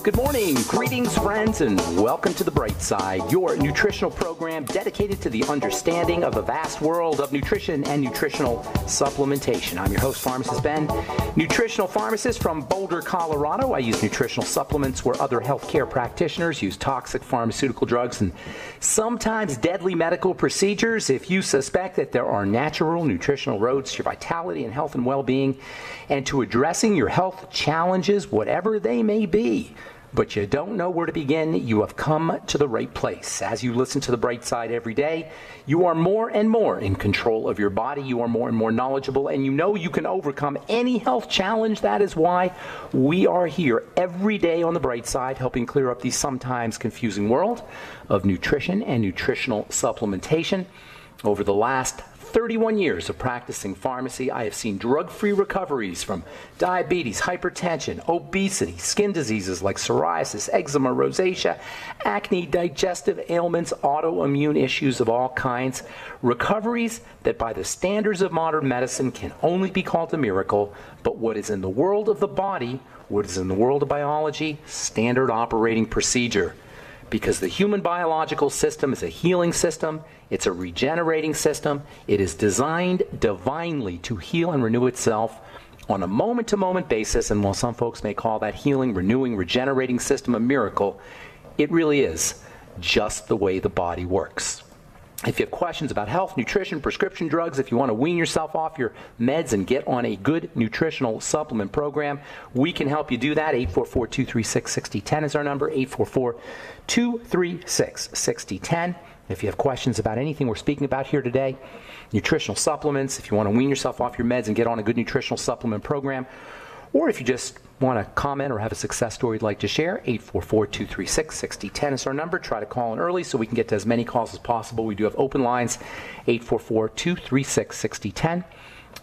Good morning, greetings friends, and welcome to The Bright Side, your nutritional program dedicated to the understanding of the vast world of nutrition and nutritional supplementation. I'm your host, Pharmacist Ben, nutritional pharmacist from Boulder, Colorado. I use nutritional supplements where other healthcare practitioners use toxic pharmaceutical drugs and sometimes deadly medical procedures. If you suspect that there are natural nutritional roads to your vitality and health and well-being and to addressing your health challenges, whatever they may be, but you don't know where to begin, you have come to the right place. As you listen to The Bright Side every day, you are more and more in control of your body. You are more and more knowledgeable, and you know you can overcome any health challenge. That is why we are here every day on The Bright Side, helping clear up the sometimes confusing world of nutrition and nutritional supplementation. Over the last 31 years of practicing pharmacy, I have seen drug-free recoveries from diabetes, hypertension, obesity, skin diseases like psoriasis, eczema, rosacea, acne, digestive ailments, autoimmune issues of all kinds. Recoveries that by the standards of modern medicine can only be called a miracle, but what is in the world of the body, what is in the world of biology, standard operating procedure. Because the human biological system is a healing system, it's a regenerating system, it is designed divinely to heal and renew itself on a moment-to-moment basis, and while some folks may call that healing, renewing, regenerating system a miracle, it really is just the way the body works. If you have questions about health, nutrition, prescription drugs, if you want to wean yourself off your meds and get on a good nutritional supplement program, we can help you do that. 844-236-6010 is our number, 844-236-6010. If you have questions about anything we're speaking about here today, nutritional supplements, if you want to wean yourself off your meds and get on a good nutritional supplement program, or if you just want to comment or have a success story you'd like to share, 844-236-6010 is our number. Try to call in early so we can get to as many calls as possible. We do have open lines. 844-236-6010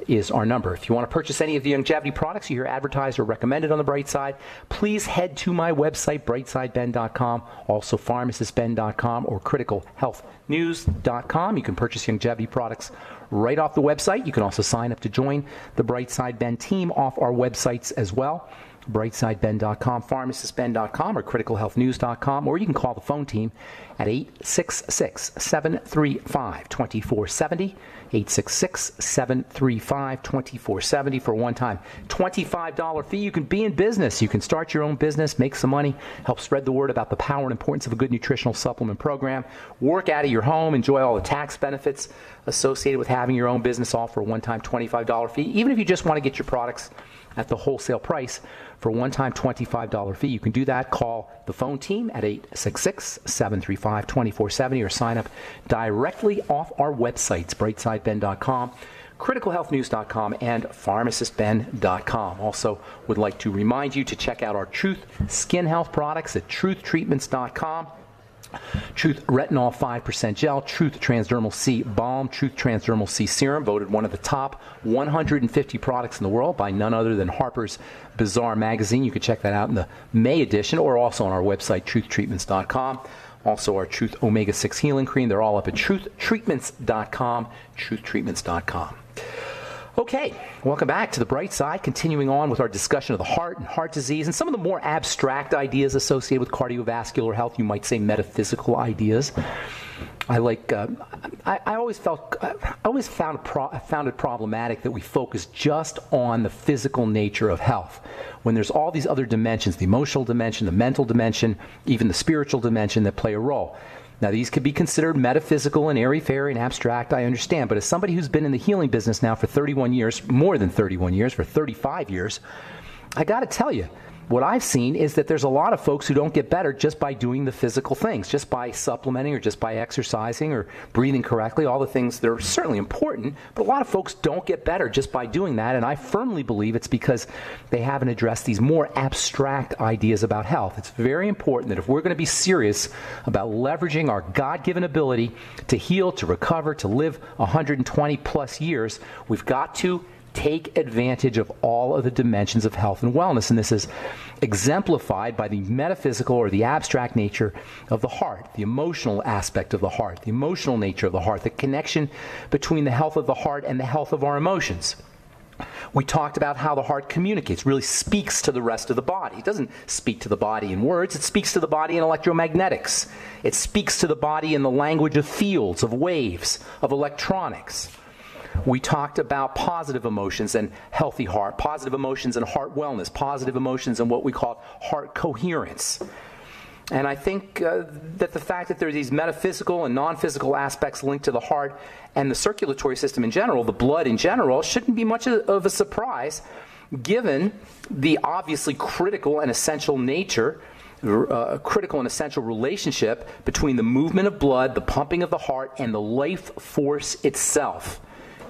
is our number. If you want to purchase any of the longevity products you hear advertised or recommended on The Bright Side, please head to my website, brightsideben.com, also pharmacistben.com or criticalhealthnews.com. You can purchase longevity products right off the website. You can also sign up to join the Bright Side Ben team off our websites as well. brightsideben.com, pharmacistben.com, or criticalhealthnews.com, or you can call the phone team at 866-735-2470, 866-735-2470 for a one-time $25 fee. You can be in business. You can start your own business, make some money, help spread the word about the power and importance of a good nutritional supplement program, work out of your home, enjoy all the tax benefits associated with having your own business, all for a one-time $25 fee. Even if you just want to get your products at the wholesale price for a one-time $25 fee. You can do that. Call the phone team at 866-735-2470 or sign up directly off our websites, brightsideben.com, criticalhealthnews.com, and pharmacistben.com. Also would like to remind you to check out our Truth Skin Health products at truthtreatments.com. Truth Retinol 5% Gel, Truth Transdermal C Balm, Truth Transdermal C Serum, voted one of the top 150 products in the world by none other than Harper's Bazaar magazine. You can check that out in the May edition or also on our website, truthtreatments.com. Also our Truth Omega-6 Healing Cream. They're all up at truthtreatments.com, truthtreatments.com. Okay, welcome back to The Bright Side, continuing on with our discussion of the heart and heart disease and some of the more abstract ideas associated with cardiovascular health. You might say metaphysical ideas. I always found it problematic that we focus just on the physical nature of health when there's all these other dimensions, the emotional dimension, the mental dimension, even the spiritual dimension that play a role. Now, these could be considered metaphysical and airy-fairy and abstract, I understand, but as somebody who's been in the healing business now for 31 years, more than 31 years, for 35 years, I got to tell you, what I've seen is that there's a lot of folks who don't get better just by doing the physical things, just by supplementing or just by exercising or breathing correctly, all the things that are certainly important, but a lot of folks don't get better just by doing that, and I firmly believe it's because they haven't addressed these more abstract ideas about health. It's very important that if we're going to be serious about leveraging our God-given ability to heal, to recover, to live 120 plus years, we've got to take advantage of all of the dimensions of health and wellness. And this is exemplified by the metaphysical or the abstract nature of the heart, the emotional aspect of the heart, the emotional nature of the heart, the connection between the health of the heart and the health of our emotions. We talked about how the heart communicates, really speaks to the rest of the body. It doesn't speak to the body in words, it speaks to the body in electromagnetics. It speaks to the body in the language of fields, of waves, of electronics. We talked about positive emotions and healthy heart, positive emotions and heart wellness, positive emotions and what we call heart coherence. And I think that the fact that there are these metaphysical and non-physical aspects linked to the heart and the circulatory system in general, the blood in general, shouldn't be much of a surprise given the obviously critical and essential nature, critical and essential relationship between the movement of blood, the pumping of the heart, and the life force itself.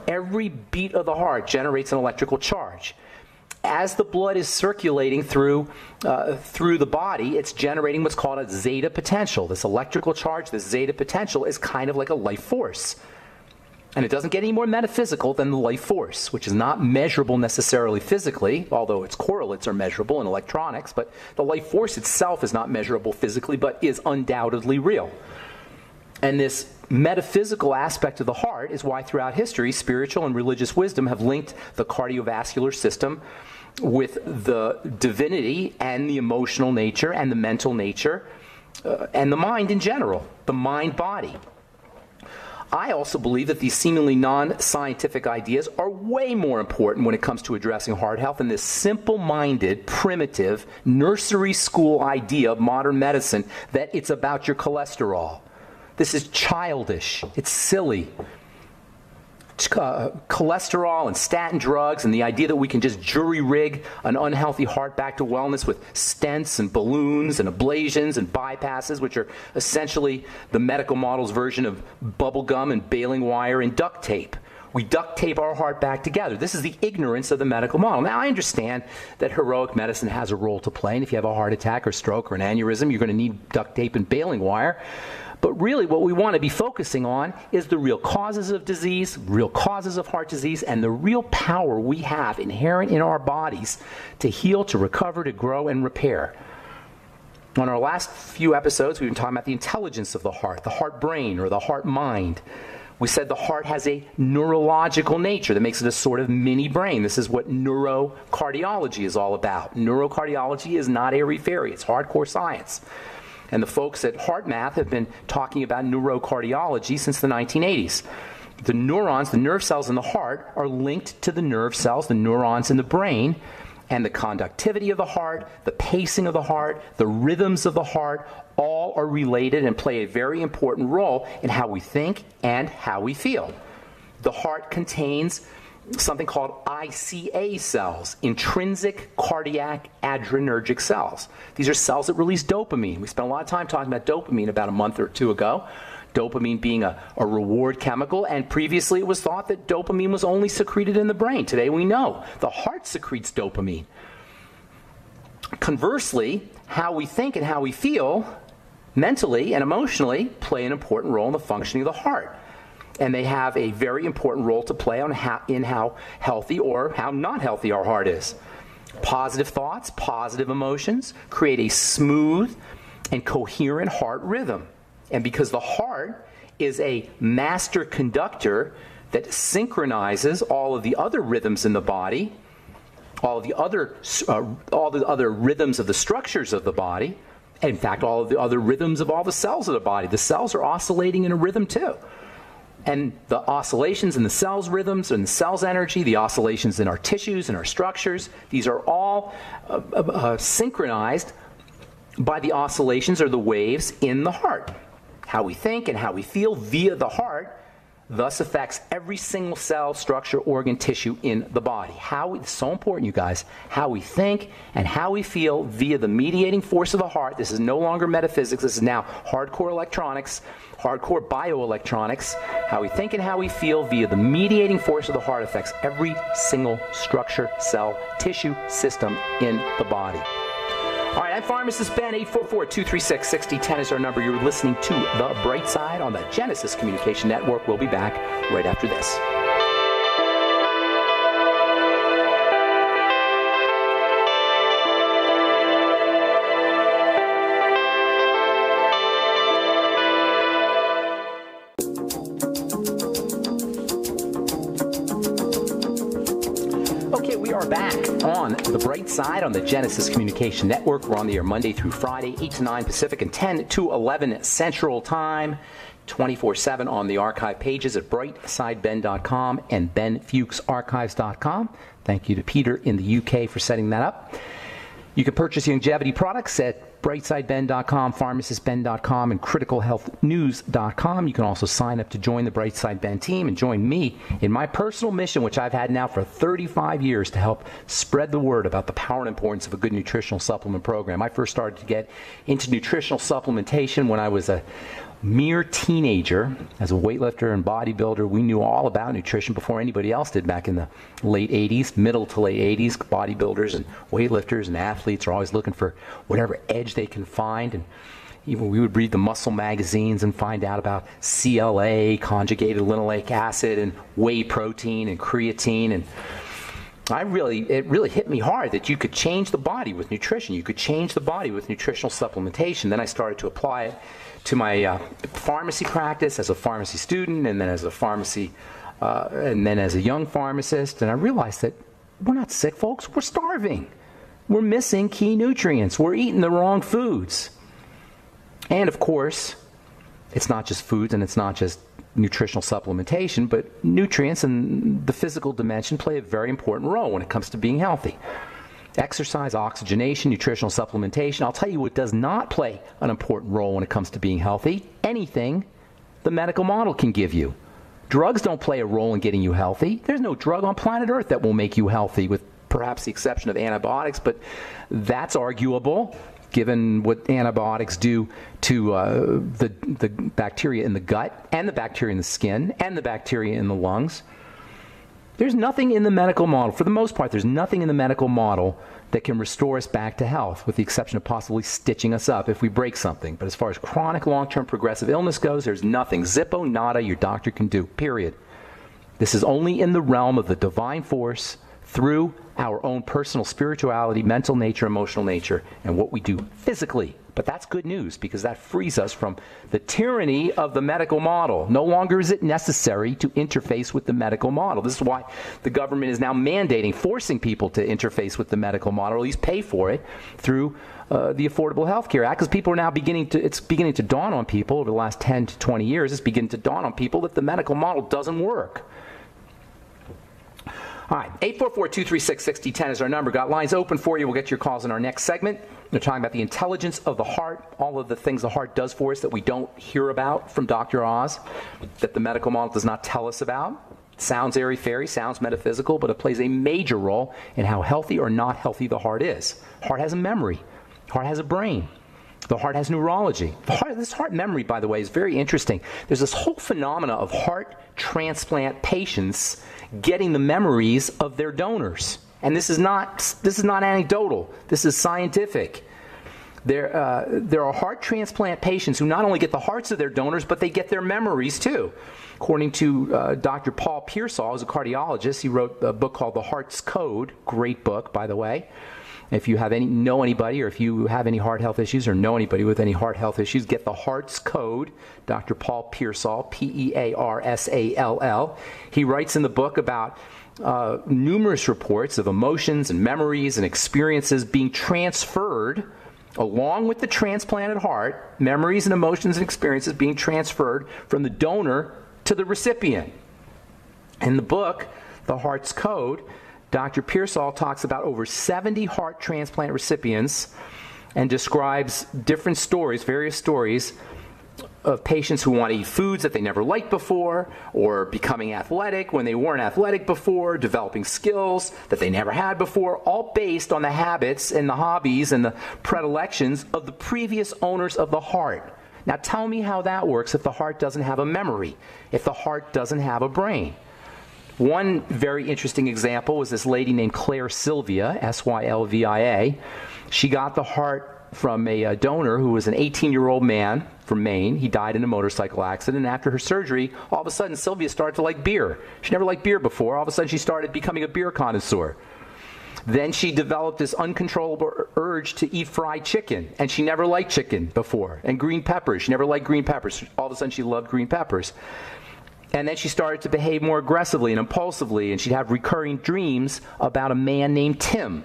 Every beat of the heart generates an electrical charge. As the blood is circulating through the body, it's generating what's called a zeta potential. This electrical charge, this zeta potential, is kind of like a life force. And it doesn't get any more metaphysical than the life force, which is not measurable necessarily physically, although its correlates are measurable in electronics. But the life force itself is not measurable physically, but is undoubtedly real. And this metaphysical aspect of the heart is why throughout history, spiritual and religious wisdom have linked the cardiovascular system with the divinity and the emotional nature and the mental nature and the mind in general, the mind-body. I also believe that these seemingly non-scientific ideas are way more important when it comes to addressing heart health than this simple-minded, primitive, nursery school idea of modern medicine that it's about your cholesterol. This is childish. It's silly. Cholesterol and statin drugs and the idea that we can just jury-rig an unhealthy heart back to wellness with stents and balloons and ablations and bypasses, which are essentially the medical model's version of bubble gum and baling wire and duct tape. We duct tape our heart back together. This is the ignorance of the medical model. Now, I understand that heroic medicine has a role to play, and if you have a heart attack or stroke or an aneurysm, you're going to need duct tape and baling wire. But really what we want to be focusing on is the real causes of disease, real causes of heart disease, and the real power we have inherent in our bodies to heal, to recover, to grow, and repair. On our last few episodes, we've been talking about the intelligence of the heart brain, or the heart mind. We said the heart has a neurological nature that makes it a sort of mini brain. This is what neurocardiology is all about. Neurocardiology is not airy-fairy. It's hardcore science. And the folks at HeartMath have been talking about neurocardiology since the 1980s. The neurons, the nerve cells in the heart, are linked to the nerve cells, the neurons in the brain, and the conductivity of the heart, the pacing of the heart, the rhythms of the heart, all are related and play a very important role in how we think and how we feel. The heart contains something called ICA cells, intrinsic cardiac adrenergic cells. These are cells that release dopamine. We spent a lot of time talking about dopamine about a month or two ago. Dopamine being a reward chemical, and previously it was thought that dopamine was only secreted in the brain. Today we know the heart secretes dopamine. Conversely, how we think and how we feel mentally and emotionally play an important role in the functioning of the heart. And they have a very important role to play in how healthy or how not healthy our heart is. Positive thoughts, positive emotions create a smooth and coherent heart rhythm. And because the heart is a master conductor that synchronizes all of the other rhythms in the body, all the other rhythms of the structures of the body, and in fact, all of the other rhythms of all the cells of the body. The cells are oscillating in a rhythm too. And the oscillations in the cell's rhythms and the cell's energy, the oscillations in our tissues and our structures, these are all synchronized by the oscillations or the waves in the heart. How we think and how we feel via the heart thus affects every single cell, structure, organ, tissue in the body. It's so important, you guys. How we think and how we feel via the mediating force of the heart. This is no longer metaphysics. This is now hardcore electronics, hardcore bioelectronics. How we think and how we feel via the mediating force of the heart affects every single structure, cell, tissue, system in the body. All right, I'm Pharmacist Ben. 844-236-6010 is our number. You're listening to The Bright Side on the Genesis Communication Network. We'll be back right after this. The Bright Side on the Genesis Communication Network. We're on the air Monday through Friday, 8 to 9 Pacific and 10 to 11 Central Time. 24/7 on the archive pages at brightsideben.com and benfuchsarchives.com. Thank you to Peter in the UK for setting that up. You can purchase longevity products at brightsideben.com, pharmacistben.com, and criticalhealthnews.com. You can also sign up to join the Brightside Ben team and join me in my personal mission, which I've had now for 35 years, to help spread the word about the power and importance of a good nutritional supplement program. I first started to get into nutritional supplementation when I was a mere teenager. As a weightlifter and bodybuilder, we knew all about nutrition before anybody else did back in the late 80s, middle to late 80s. Bodybuilders and weightlifters and athletes are always looking for whatever edge they can find. And even we would read the muscle magazines and find out about CLA, conjugated linoleic acid, and whey protein and creatine. And it really hit me hard that you could change the body with nutrition. You could change the body with nutritional supplementation. Then I started to apply it to my pharmacy practice as a pharmacy student, and then as a pharmacy, and then as a young pharmacist. And I realized that we're not sick, folks. We're starving. We're missing key nutrients. We're eating the wrong foods. And of course, it's not just foods and it's not just nutritional supplementation, but nutrients and the physical dimension play a very important role when it comes to being healthy. Exercise, oxygenation, nutritional supplementation. I'll tell you what does not play an important role when it comes to being healthy. Anything the medical model can give you. Drugs don't play a role in getting you healthy. There's no drug on planet Earth that will make you healthy, with perhaps the exception of antibiotics, but that's arguable given what antibiotics do to the bacteria in the gut and the bacteria in the skin and the bacteria in the lungs. There's nothing in the medical model, for the most part, there's nothing in the medical model that can restore us back to health, with the exception of possibly stitching us up if we break something. But as far as chronic, long-term progressive illness goes, there's nothing. Zippo, nada, your doctor can do, period. This is only in the realm of the divine force through our own personal spirituality, mental nature, emotional nature, and what we do physically. But that's good news, because that frees us from the tyranny of the medical model. No longer is it necessary to interface with the medical model. This is why the government is now mandating, forcing people to interface with the medical model, or at least pay for it through the Affordable Health Care Act, because people are now it's beginning to dawn on people over the last 10 to 20 years, it's beginning to dawn on people that the medical model doesn't work. All right, 844-236-6010 is our number. Got lines open for you. We'll get your calls in our next segment. We're talking about the intelligence of the heart, all of the things the heart does for us that we don't hear about from Dr. Oz, that the medical model does not tell us about. Sounds airy-fairy, sounds metaphysical, but it plays a major role in how healthy or not healthy the heart is. Heart has a memory. Heart has a brain. The heart has neurology. This heart memory, by the way, is very interesting. There's this whole phenomena of heart transplant patients getting the memories of their donors. And this is not anecdotal. This is scientific. There are heart transplant patients who not only get the hearts of their donors, but they get their memories too. According to Dr. Paul Pearsall, who's a cardiologist, he wrote a book called The Heart's Code. Great book, by the way. If you know anybody, or if you have any heart health issues or know anybody with any heart health issues, get The Heart's Code, Dr. Paul Pearsall, Pearsall. He writes in the book about numerous reports of emotions and memories and experiences being transferred along with the transplanted heart, memories and emotions and experiences being transferred from the donor to the recipient. In the book, The Heart's Code, Dr. Pearsall talks about over 70 heart transplant recipients and describes different stories, various stories, of patients who want to eat foods that they never liked before, or becoming athletic when they weren't athletic before, developing skills that they never had before, all based on the habits and the hobbies and the predilections of the previous owners of the heart. Now tell me how that works if the heart doesn't have a memory, if the heart doesn't have a brain. One very interesting example was this lady named Claire Sylvia, Sylvia. She got the heart from a donor who was an 18-year-old man from Maine. He died in a motorcycle accident. And after her surgery, all of a sudden, Sylvia started to like beer. She never liked beer before. All of a sudden, she started becoming a beer connoisseur. Then she developed this uncontrollable urge to eat fried chicken. And she never liked chicken before. And green peppers. She never liked green peppers. All of a sudden, she loved green peppers. And then she started to behave more aggressively and impulsively, and she'd have recurring dreams about a man named Tim.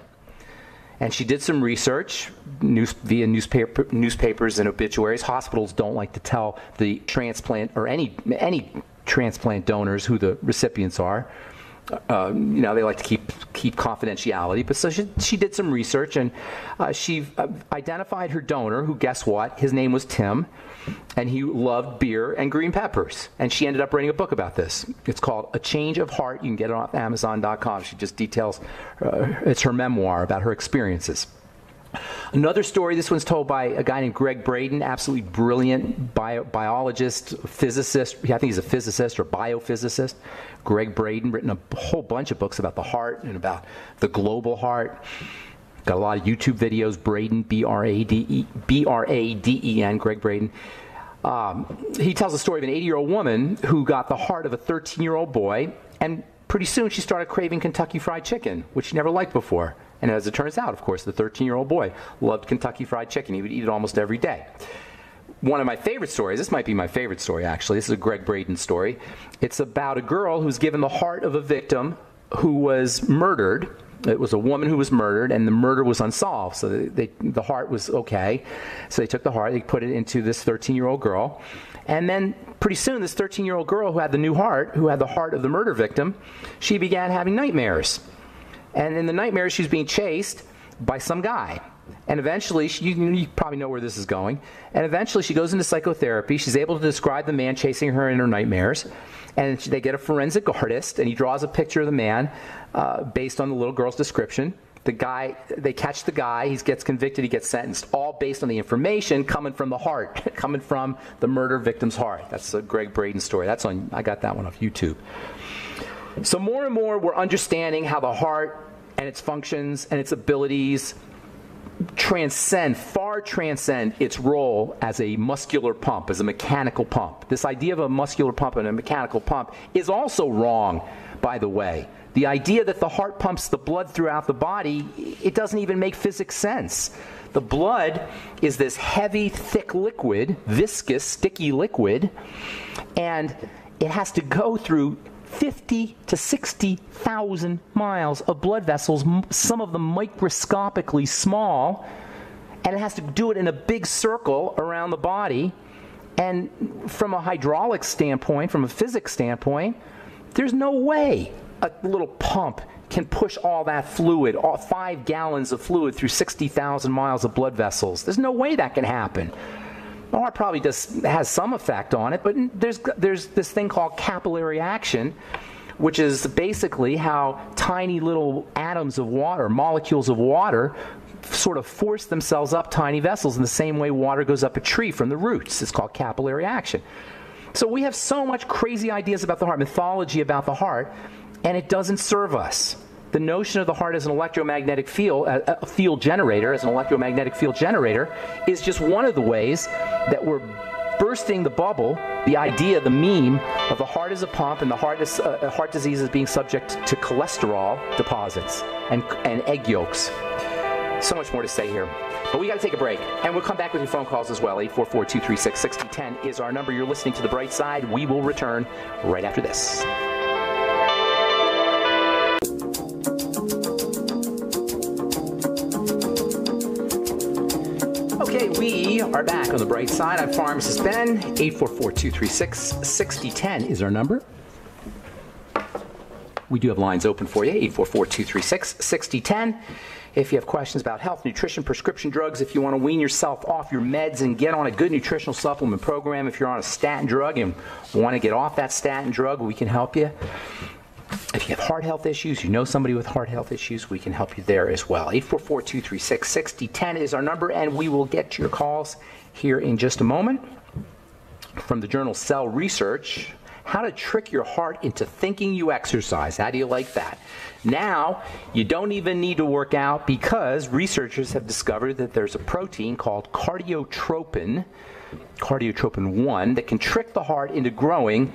And she did some research via newspapers and obituaries. Hospitals don't like to tell the transplant or any transplant donors who the recipients are. They like to keep confidentiality. But so she did some research, and she identified her donor, who, guess what? His name was Tim, and he loved beer and green peppers. And she ended up writing a book about this. It's called A Change of Heart. You can get it off Amazon.com. She just details, it's her memoir about her experiences. Another story, this one's told by a guy named Greg Braden, absolutely brilliant biologist, physicist. I think he's a physicist or biophysicist. Greg Braden, written a whole bunch of books about the heart and about the global heart. Got a lot of YouTube videos. Braden, B-R-A-D-E-N, Greg Braden. He tells the story of an 80-year-old woman who got the heart of a 13-year-old boy, and pretty soon she started craving Kentucky Fried Chicken, which she never liked before. And as it turns out, of course, the 13-year-old boy loved Kentucky Fried Chicken. He would eat it almost every day. One of my favorite stories, this might be my favorite story actually, this is a Greg Braden story. It's about a girl who's given the heart of a victim who was murdered. It was a woman who was murdered, and the murder was unsolved. So the heart was okay. So they took the heart, they put it into this 13-year-old girl. And then pretty soon, this 13-year-old girl who had the new heart, who had the heart of the murder victim, she began having nightmares. And in the nightmares, she's being chased by some guy. And eventually, you probably know where this is going. And eventually, she goes into psychotherapy. She's able to describe the man chasing her in her nightmares. And they get a forensic artist, and he draws a picture of the man based on the little girl's description. The guy, they catch the guy. He gets convicted. He gets sentenced. All based on the information coming from the heart, coming from the murder victim's heart. That's a Greg Braden story. I got that one off YouTube. So more and more we're understanding how the heart and its functions and its abilities far transcend its role as a muscular pump, as a mechanical pump. This idea of a muscular pump and a mechanical pump is also wrong, by the way. The idea that the heart pumps the blood throughout the body, it doesn't even make physics sense. The blood is this heavy, thick liquid, viscous, sticky liquid, and it has to go through 50 to 60,000 miles of blood vessels, some of them microscopically small, and it has to do it in a big circle around the body. And from a hydraulic standpoint, from a physics standpoint, there's no way a little pump can push all that fluid, all 5 gallons of fluid through 60,000 miles of blood vessels. There's no way that can happen. The heart probably has some effect on it, but there's this thing called capillary action, which is basically how tiny little atoms of water, molecules of water, sort of force themselves up tiny vessels in the same way water goes up a tree from the roots. It's called capillary action. So we have so much crazy ideas about the heart, mythology about the heart, and it doesn't serve us. The notion of the heart as an electromagnetic field, a field generator, as an electromagnetic field generator, is just one of the ways that we're bursting the bubble, the idea, the meme of the heart as a pump and the heart disease is being subject to cholesterol deposits and egg yolks. So much more to say here. But we got to take a break, and we'll come back with your phone calls as well. 844-236-6010 is our number. You're listening to The Bright Side. We will return right after this. Okay, we are back on The Bright Side. I'm Pharmacist Ben. 844-236-6010 is our number. We do have lines open for you, 844-236-6010. If you have questions about health, nutrition, prescription drugs, if you want to wean yourself off your meds and get on a good nutritional supplement program, if you're on a statin drug and want to get off that statin drug, we can help you. If you have heart health issues, you know somebody with heart health issues, we can help you there as well. 844-236-6010 is our number, and we will get to your calls here in just a moment. From the journal Cell Research, how to trick your heart into thinking you exercise. How do you like that? Now, you don't even need to work out because researchers have discovered that there's a protein called cardiotropin 1, that can trick the heart into growing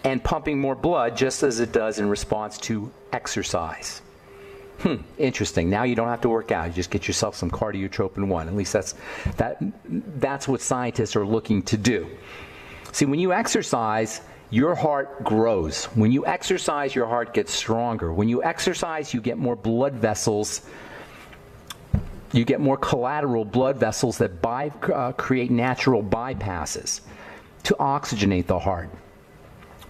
and pumping more blood just as it does in response to exercise. Interesting. Now you don't have to work out. You just get yourself some cardiotropin 1. At least that's what scientists are looking to do. See, when you exercise, your heart grows. When you exercise, your heart gets stronger. When you exercise, you get more blood vessels You get more collateral blood vessels that create natural bypasses to oxygenate the heart.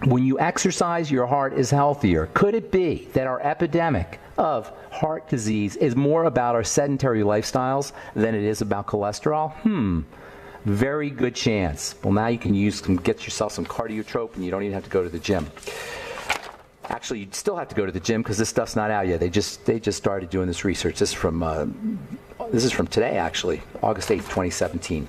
When you exercise, your heart is healthier. Could it be that our epidemic of heart disease is more about our sedentary lifestyles than it is about cholesterol? Very good chance. Well, now you can get yourself some cardiotrope, and you don't even have to go to the gym. Actually, you still have to go to the gym because this stuff's not out yet. They just started doing this research. This is from today, actually, August 8th, 2017.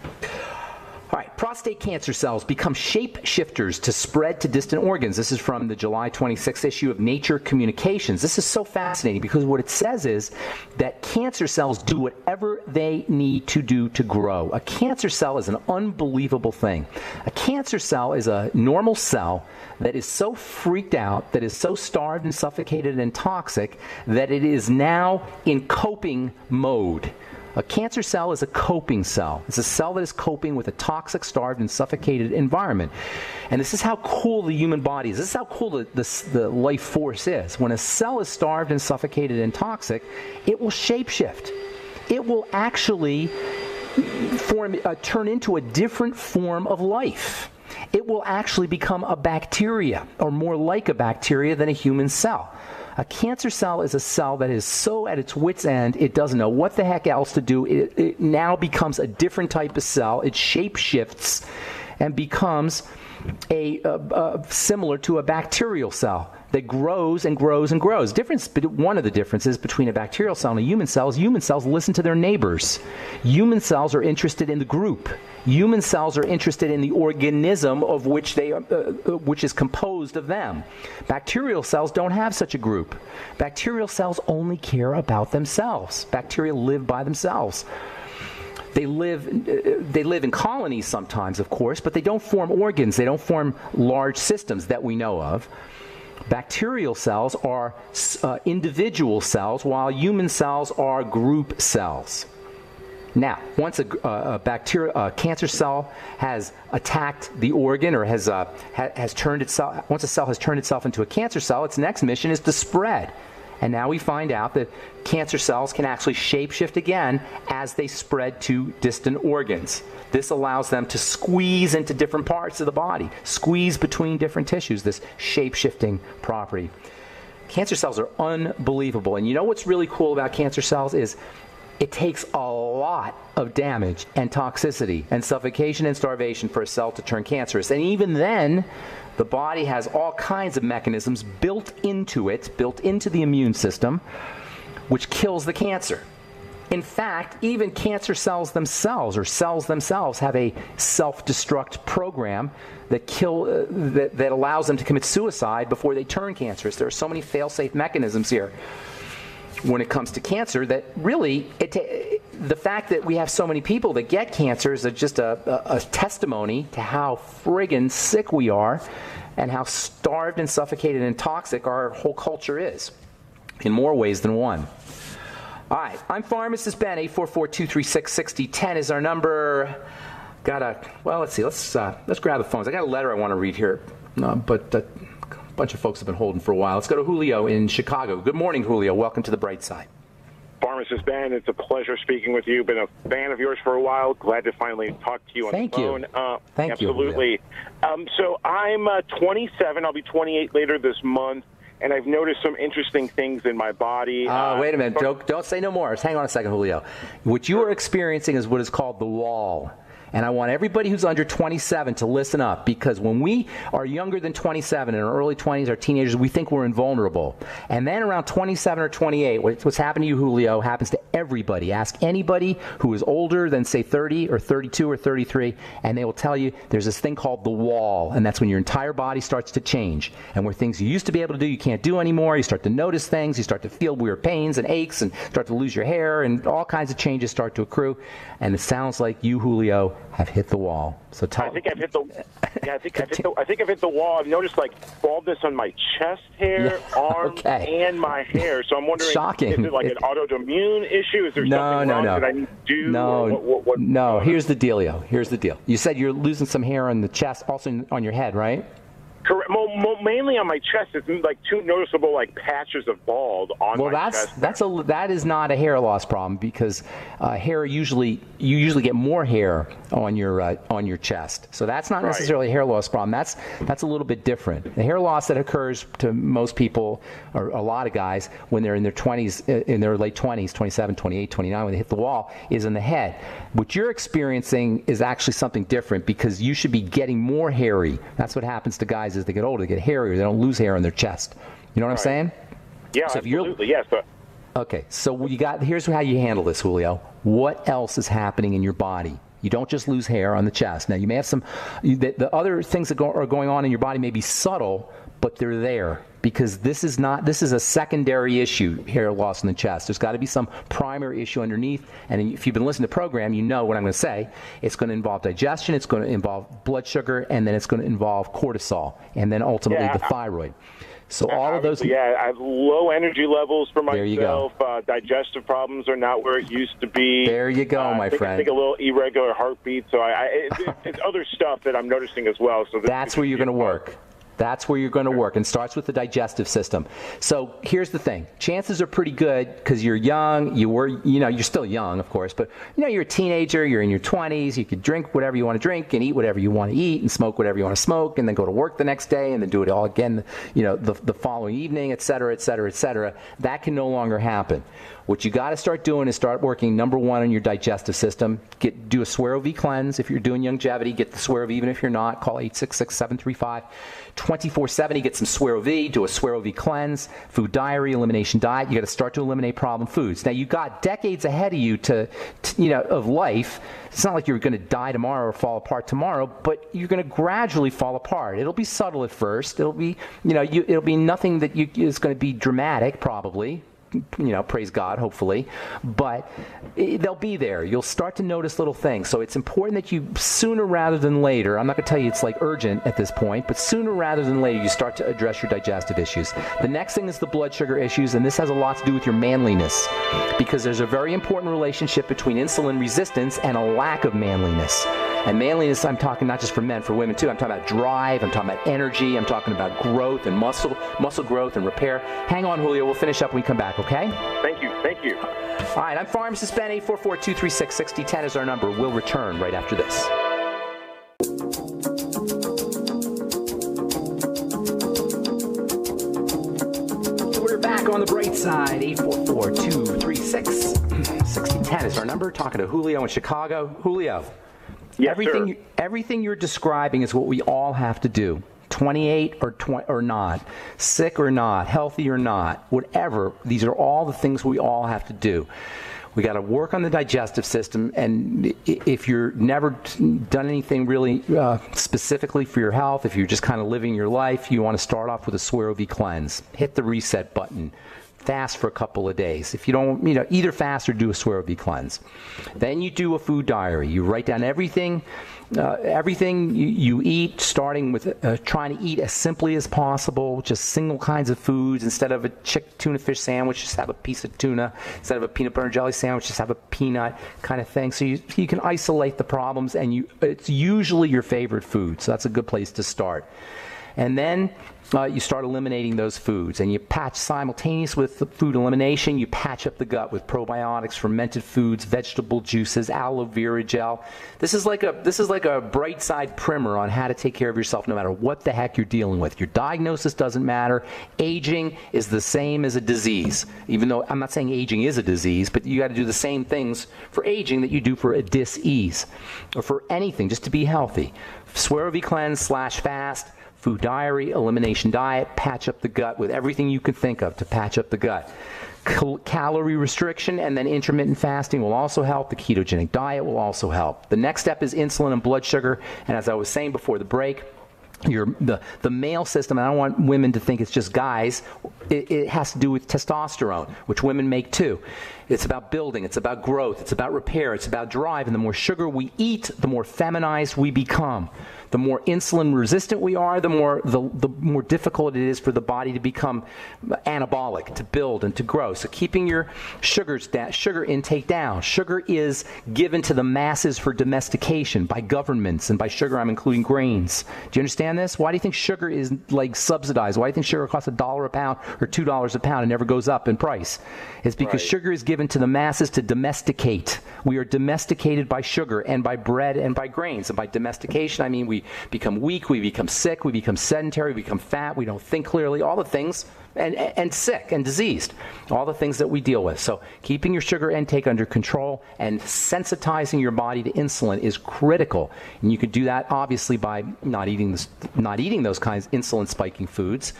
All right, prostate cancer cells become shapeshifters to spread to distant organs. This is from the July 26th issue of Nature Communications. This is so fascinating because what it says is that cancer cells do whatever they need to do to grow. A cancer cell is an unbelievable thing. A cancer cell is a normal cell that is so freaked out, that is so starved and suffocated and toxic, that it is now in coping mode. A cancer cell is a coping cell. It's a cell that is coping with a toxic, starved, and suffocated environment. And this is how cool the human body is. This is how cool the life force is. When a cell is starved and suffocated and toxic, it will shapeshift. It will actually turn into a different form of life. It will actually become a bacteria, or more like a bacteria than a human cell. A cancer cell is a cell that is so at its wit's end, it doesn't know what the heck else to do. It now becomes a different type of cell. It shapeshifts and becomes similar to a bacterial cell that grows and grows and grows. One of the differences between a bacterial cell and a human cell is human cells listen to their neighbors. Human cells are interested in the group. Human cells are interested in the organism of which which is composed of them. Bacterial cells don't have such a group. Bacterial cells only care about themselves. Bacteria live by themselves. They live in colonies sometimes, of course, but they don't form organs. They don't form large systems that we know of. Bacterial cells are individual cells, while human cells are group cells. Now, once a cancer cell has attacked the organ, or once a cell has turned itself into a cancer cell, its next mission is to spread. And now we find out that cancer cells can actually shapeshift again as they spread to distant organs. This allows them to squeeze into different parts of the body, squeeze between different tissues, this shape-shifting property. Cancer cells are unbelievable. And you know what's really cool about cancer cells is it takes a lot of damage and toxicity and suffocation and starvation for a cell to turn cancerous. And even then, the body has all kinds of mechanisms built into the immune system, which kills the cancer. In fact, even cancer cells themselves, or cells themselves, have a self-destruct program that allows them to commit suicide before they turn cancerous. There are so many fail-safe mechanisms here when it comes to cancer that really, the fact that we have so many people that get cancer is just a testimony to how friggin' sick we are and how starved and suffocated and toxic our whole culture is, in more ways than one. All right, I'm Pharmacist Ben. 844-236-6010 is our number. Let's see. Let's grab the phones. I got a letter I want to read here, but a bunch of folks have been holding for a while. Let's go to Julio in Chicago. Good morning, Julio. Welcome to the bright side. Pharmacist Ben, it's a pleasure speaking with you. Been a fan of yours for a while. Glad to finally talk to you on the phone. Thank you. Absolutely. So I'm 27. I'll be 28 later this month, and I've noticed some interesting things in my body. Wait a minute. Don't say no more. Hang on a second, Julio. What you are experiencing is what is called the wall. And I want everybody who's under 27 to listen up, because when we are younger than 27, in our early 20s, our teenagers, we think we're invulnerable. And then around 27 or 28, what's happened to you, Julio, happens to everybody. Ask anybody who is older than, say, 30 or 32 or 33, and they will tell you there's this thing called the wall, and that's when your entire body starts to change. And where things you used to be able to do, you can't do anymore. You start to notice things. You start to feel weird pains and aches and start to lose your hair, and all kinds of changes start to accrue. And it sounds like you, Julio, have hit the wall. So I think I've hit the wall. I've noticed like baldness on my chest hair, arms, and my hair. So I'm wondering, shocking. Is it like an autoimmune issue? Is there something wrong that I need to do? No. Here's the dealio. Here's the deal. You said you're losing some hair on the chest, also on your head, right? Correct. Well, mainly on my chest. It's like two noticeable like patches of bald on my chest. That is not a hair loss problem, because hair you usually get more hair on your chest. So that's not necessarily a hair loss problem. That's a little bit different. The hair loss that occurs to most people, or a lot of guys, when they're in their 20s, in their late 20s, 27, 28, 29, when they hit the wall, is in the head. What you're experiencing is actually something different, because you should be getting more hairy. That's what happens to guys as they get older. They get hairier. They don't lose hair on their chest. You know what I'm saying? Yeah, so absolutely. Yes, but okay. So here's how you handle this, Julio. What else is happening in your body? You don't just lose hair on the chest. Now, you may have the other things that are going on in your body may be subtle, but they're there, because this is a secondary issue, hair loss in the chest. There's got to be some primary issue underneath, and if you've been listening to the program, you know what I'm going to say. It's going to involve digestion, it's going to involve blood sugar, and then it's going to involve cortisol, and then ultimately the thyroid. So all of those... Yeah, I have low energy levels for myself. There you go. Digestive problems are not where it used to be. There you go, my friend. I think a little irregular heartbeat. So it's other stuff that I'm noticing as well. So that's where you're going to work. That's where you're going to work, and starts with the digestive system. So here's the thing. Chances are pretty good, because you're young. You're still young, of course, but you're a teenager. You're in your 20s. You could drink whatever you want to drink and eat whatever you want to eat and smoke whatever you want to smoke, and then go to work the next day and then do it all again, the following evening, et cetera, et cetera, et cetera. That can no longer happen. What you got to start doing is start working, number one, on your digestive system. Do a Swero V cleanse. If you're doing longevity, get the Swero V. Even if you're not, call 866-735-2470. Get some Swero V. Do a Swero V cleanse. Food diary, elimination diet. You got to start to eliminate problem foods. Now, you got decades ahead of you of life. It's not like you're going to die tomorrow or fall apart tomorrow, but you're going to gradually fall apart. It'll be subtle at first. It'll be, it'll be nothing that is going to be dramatic, probably. Praise God, hopefully, but they'll be there. You'll start to notice little things. So it's important that you, sooner rather than later, I'm not going to tell you it's like urgent at this point, but sooner rather than later, you start to address your digestive issues. The next thing is the blood sugar issues, and this has a lot to do with your manliness, because there's a very important relationship between insulin resistance and a lack of manliness. And manliness, I'm talking not just for men, for women too. I'm talking about drive, I'm talking about energy, I'm talking about growth and muscle growth and repair. Hang on, Julio, we'll finish up when we come back, okay? Thank you. All right, I'm Pharmacist Ben. 844-236-6010 is our number. We'll return right after this. We're back on the bright side. 844-236-6010 is our number. Talking to Julio in Chicago. Julio. Yes, everything you're describing is what we all have to do. 28 or not, sick or not, healthy or not, whatever. These are all the things we all have to do. We got to work on the digestive system, and if you're never done anything really specifically for your health, if you're just kind of living your life, you want to start off with a Swero V cleanse. Hit the reset button. Fast for a couple of days. If you don't, either fast or do a Swero V cleanse. Then you do a food diary. You write down everything you eat, starting with trying to eat as simply as possible, just single kinds of foods. Instead of a tuna fish sandwich, just have a piece of tuna. Instead of a peanut butter and jelly sandwich, just have a peanut kind of thing. So you can isolate the problems, and it's usually your favorite food. So that's a good place to start. And then you start eliminating those foods, and you patch simultaneous with the food elimination. You patch up the gut with probiotics, fermented foods, vegetable juices, aloe vera gel. This is like a bright side primer on how to take care of yourself, no matter what the heck you're dealing with. Your diagnosis doesn't matter. Aging is the same as a disease, even though I'm not saying aging is a disease, but you got to do the same things for aging that you do for a dis-ease or for anything, just to be healthy. Swero V cleanse / fast. Food diary, elimination diet, patch up the gut with everything you can think of to patch up the gut. Calorie restriction and then intermittent fasting will also help. The ketogenic diet will also help. The next step is insulin and blood sugar. And as I was saying before the break, the male system, and I don't want women to think it's just guys, it has to do with testosterone, which women make too. It's about building. It's about growth. It's about repair. It's about drive. And the more sugar we eat, the more feminized we become. The more insulin resistant we are, the more difficult it is for the body to become anabolic, to build and to grow. So keeping your sugar intake down. Sugar is given to the masses for domestication by governments, and by sugar I'm including grains. Do you understand this? Why do you think sugar is like subsidized? Why do you think sugar costs $1 a pound or $2 a pound and never goes up in price? It's because sugar is given to the masses to domesticate. We are domesticated by sugar and by bread and by grains. And by domestication, I mean we become weak, we become sick, we become sedentary, we become fat, we don't think clearly, all the things, and sick and diseased, all the things that we deal with. So keeping your sugar intake under control and sensitizing your body to insulin is critical. And you could do that obviously by not eating those kinds of insulin spiking foods,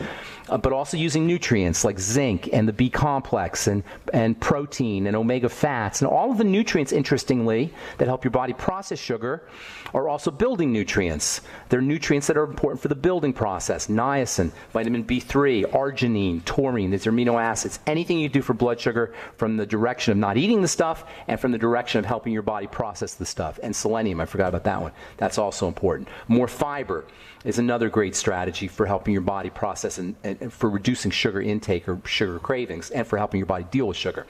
but also using nutrients like zinc and the B complex and protein and omega fats. And all of the nutrients, interestingly, that help your body process sugar are also building nutrients. They're nutrients that are important for the building process. Niacin, vitamin B3, arginine, taurine, these are amino acids. Anything you do for blood sugar from the direction of not eating the stuff and from the direction of helping your body process the stuff. And selenium, I forgot about that one. That's also important. More fiber is another great strategy for helping your body process and for reducing sugar intake or sugar cravings, and for helping your body deal with sugar.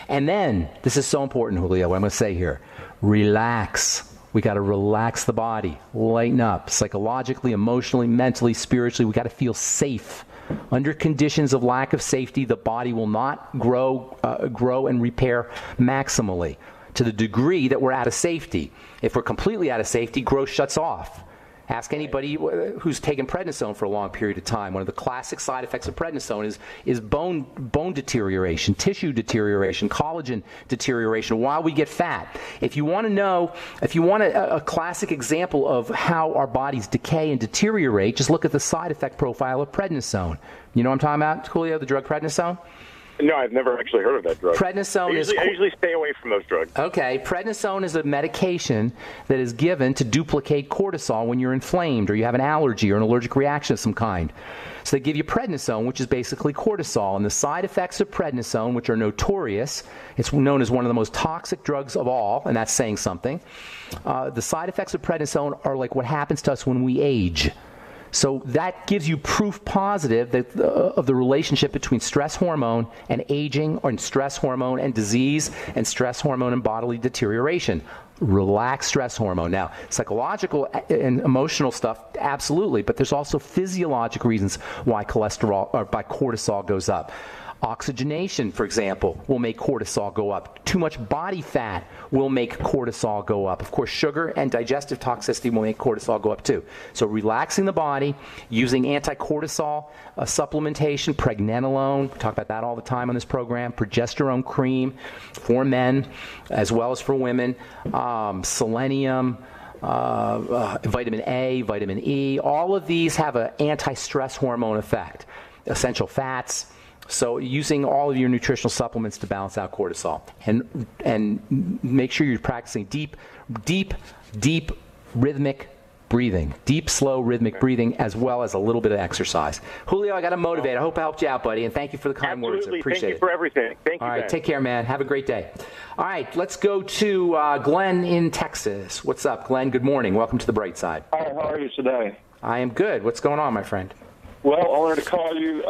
And then, this is so important, Julio, what I'm going to say here, relax. We got to relax the body, lighten up, psychologically, emotionally, mentally, spiritually. We got to feel safe. Under conditions of lack of safety, the body will not grow and repair maximally to the degree that we're out of safety. If we're completely out of safety, growth shuts off. Ask anybody who's taken prednisone for a long period of time. One of the classic side effects of prednisone is bone deterioration, tissue deterioration, collagen deterioration while we get fat. If you want to know, if you want a classic example of how our bodies decay and deteriorate, just look at the side effect profile of prednisone. You know what I'm talking about, Julio, the drug prednisone? No, I've never actually heard of that drug. Prednisone I usually stay away from those drugs. Okay, prednisone is a medication that is given to duplicate cortisol when you're inflamed or you have an allergy or an allergic reaction of some kind. So they give you prednisone, which is basically cortisol. And the side effects of prednisone, which are notorious, it's known as one of the most toxic drugs of all, and that's saying something. The side effects of prednisone are like what happens to us when we age. So that gives you proof positive that, of the relationship between stress hormone and aging, or stress hormone and disease, and stress hormone and bodily deterioration. Relax stress hormone. Now, psychological and emotional stuff, absolutely, but there's also physiologic reasons why cortisol goes up. Oxygenation, for example, will make cortisol go up. Too much body fat will make cortisol go up. Of course, sugar and digestive toxicity will make cortisol go up too. So relaxing the body, using anti-cortisol supplementation, pregnenolone, we talk about that all the time on this program, progesterone cream for men as well as for women, selenium, vitamin A, vitamin E, all of these have an anti-stress hormone effect. Essential fats. So using all of your nutritional supplements to balance out cortisol, and make sure you're practicing deep rhythmic breathing, deep, slow, rhythmic breathing, as well as a little bit of exercise. Julio, I got to motivate. I hope I helped you out, buddy, and thank you for the kind words. I appreciate it. Thank you for everything. Thank you. All right, take care, man. Have a great day. All right, let's go to Glenn in Texas. What's up, Glenn? Good morning. Welcome to the Bright Side. Hi, how are you today? I am good. What's going on, my friend? Well, I wanted to call you.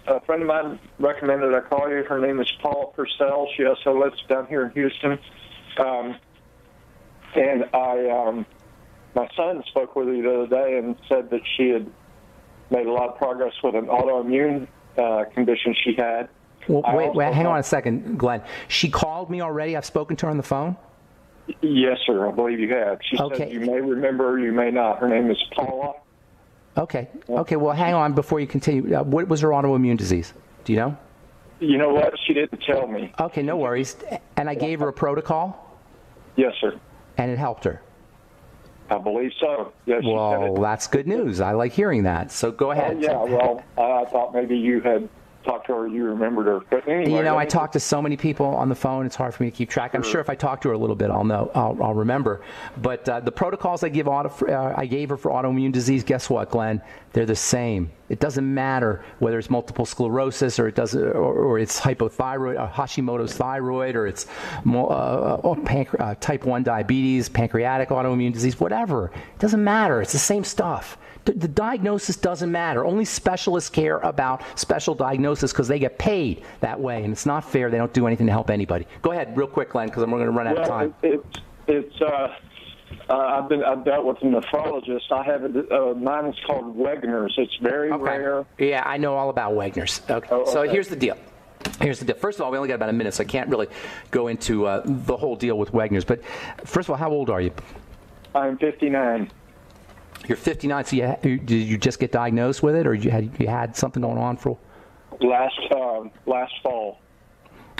A friend of mine recommended I call you. Her name is Paula Purcell. She also lives down here in Houston. And my son spoke with her the other day and said that she had made a lot of progress with an autoimmune condition she had. Well, wait, hang on a second, Glenn. She called me already? I've spoken to her on the phone? Yes, sir. I believe you have. She said you may remember, you may not. Her name is Paula. Okay. Okay, well, hang on before you continue. What was her autoimmune disease? Do you know? You know what? She didn't tell me. Okay, no worries. And I gave her a protocol? Yes, sir. And it helped her? I believe so. Yes, well, that's good news. I like hearing that. So go ahead. Yeah, well, I thought maybe you had talked to her, you remembered her. But anyway, you know, I talk to so many people on the phone, it's hard for me to keep track. I'm sure if I talk to her a little bit, I'll remember. But the protocols I gave her for autoimmune disease, guess what, Glenn? They're the same. It doesn't matter whether it's multiple sclerosis or or it's hypothyroid, or Hashimoto's thyroid, or it's type 1 diabetes, pancreatic autoimmune disease, whatever. It doesn't matter. It's the same stuff. The diagnosis doesn't matter. Only specialists care about special diagnosis because they get paid that way, and it's not fair. They don't do anything to help anybody. Go ahead, real quick, Glenn, because I'm going to run out of time. I've dealt with a nephrologist. I have mine is called Wegener's. It's very rare. Yeah, I know all about Wegener's. Okay. So here's the deal. First of all, we only got about a minute, so I can't really go into the whole deal with Wegener's. But first of all, how old are you? I'm 59. You're 59. So did you just get diagnosed with it, or you had something going on for? Last fall.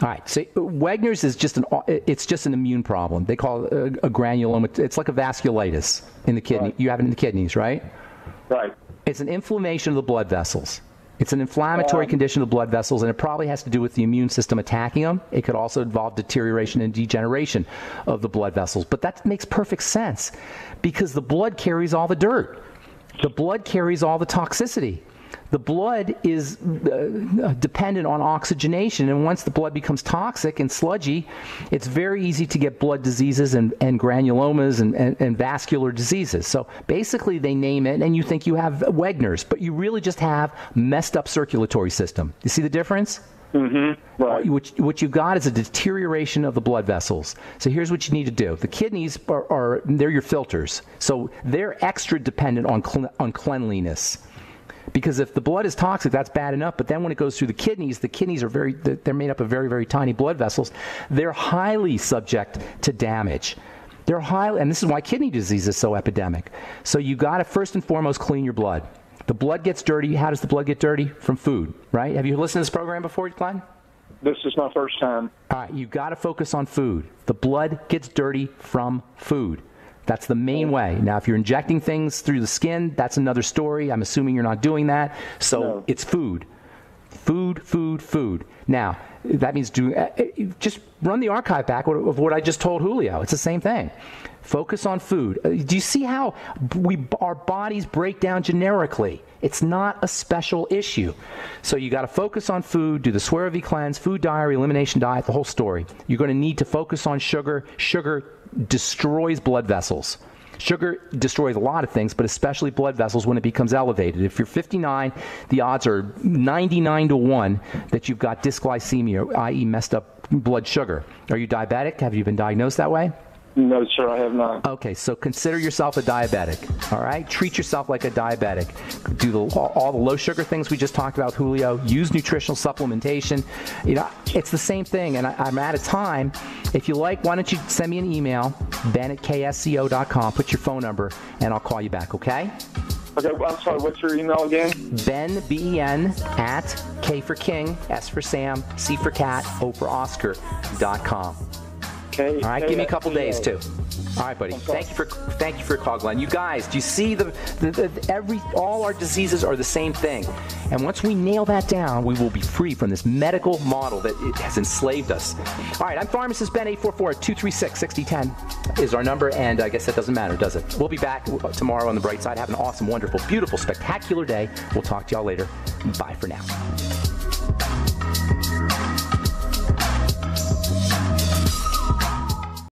All right. So Wegener's is just an immune problem. They call it a granuloma. It's like a vasculitis in the kidney. Right. You have it in the kidneys, right? Right. It's an inflammation of the blood vessels. It's an inflammatory condition of the blood vessels, and it probably has to do with the immune system attacking them. It could also involve deterioration and degeneration of the blood vessels. But that makes perfect sense because the blood carries all the dirt. The blood carries all the toxicity. The blood is dependent on oxygenation, and once the blood becomes toxic and sludgy, it's very easy to get blood diseases and granulomas and vascular diseases. So basically they name it, and you think you have Wegener's, but you really just have messed up circulatory system. You see the difference? Mm-hmm. Right. What you've got is a deterioration of the blood vessels. So here's what you need to do. The kidneys they're your filters, so they're extra dependent on cleanliness. Because if the blood is toxic, that's bad enough. But then when it goes through the kidneys are they're made up of very, very tiny blood vessels. They're highly subject to damage. And this is why kidney disease is so epidemic. So you got to first and foremost clean your blood. The blood gets dirty. How does the blood get dirty? From food, right? Have you listened to this program before, Glenn? This is my first time. All right, you got to focus on food. The blood gets dirty from food. That's the main way. Now, if you're injecting things through the skin, that's another story. I'm assuming you're not doing that. So It's food. Food. Now, that means just run the archive back of what I just told Julio. It's the same thing. Focus on food. Do you see how our bodies break down generically? It's not a special issue. So you got to focus on food, do the Swear-V cleanse, food diary, elimination diet, the whole story. You're going to need to focus on sugar. Sugar destroys blood vessels. Sugar destroys a lot of things, but especially blood vessels when it becomes elevated. If you're 59, the odds are 99 to 1 that you've got dysglycemia, i.e. messed up blood sugar. Are you diabetic? Have you been diagnosed that way? No, sir, I have not. Okay, so consider yourself a diabetic, all right? Treat yourself like a diabetic. Do all the low sugar things we just talked about with Julio. Use nutritional supplementation. You know, it's the same thing, and I'm out of time. If you like, why don't you send me an email, ben@ksco.com, put your phone number, and I'll call you back, okay? Okay, I'm sorry, what's your email again? Ben, B-E-N, at K for King, S for Sam, C for Cat, O for Oscar.com. Okay. All right, give me a couple days too. All right, buddy. Thank you for your call, Glenn. You guys, do you see all our diseases are the same thing, and once we nail that down, we will be free from this medical model that has enslaved us. All right, I'm Pharmacist Ben. 844-236-6010 is our number, and I guess that doesn't matter, does it? We'll be back tomorrow on the bright side. Have an awesome, wonderful, beautiful, spectacular day. We'll talk to y'all later. Bye for now.